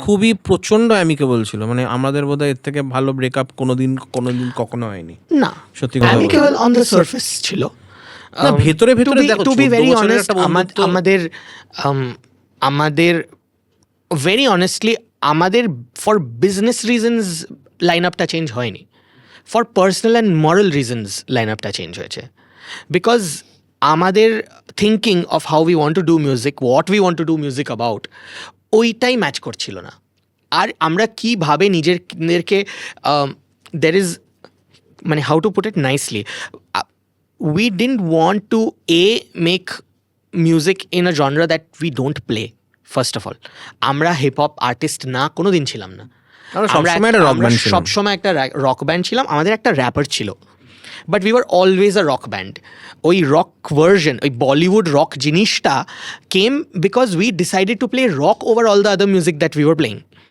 খুবই প্রচন্ড অ্যামিকেবল ছিল, মানে আমাদের বোধহয় এর থেকে ভালো ব্রেকআপ কোনোদিন কখনো হয়নি। না, সত্যি কথা বলতে। অ্যামিকেবল অন দ্য সারফেস ছিল। না, ভেতরে দেখো, টু বি 14 ভেরি বছরের অনেস্ট, একটা বন্ধুত্ব- আমাদের ভেরি অনেস্টলি আমাদের ফর বিজনেস রিজনস লাইন আপটা চেঞ্জ হয়নি, for personal and moral reasons line আপটা চেঞ্জ হয়েছে। বিকজ আমাদের thinking of how we want to do music, what we want to do music about, ওইটাই ম্যাচ করছিল না। আর আমরা কীভাবে নিজেদেরকে দের ইজ, মানে how to put it nicely, we didn't want to make music in a genre that we don't play. First of all, আমরা hip hop artist না, কোনো দিন ছিলাম না। আমরা সবসময় একটা রক ব্যান্ড ছিলাম, আমাদের একটা র্যাপার ছিল, but we were always a rock band. ওই রক ভার্জন, ওই বলিউড রক জিনিসটা came because we decided to play rock over all the other music that we were playing.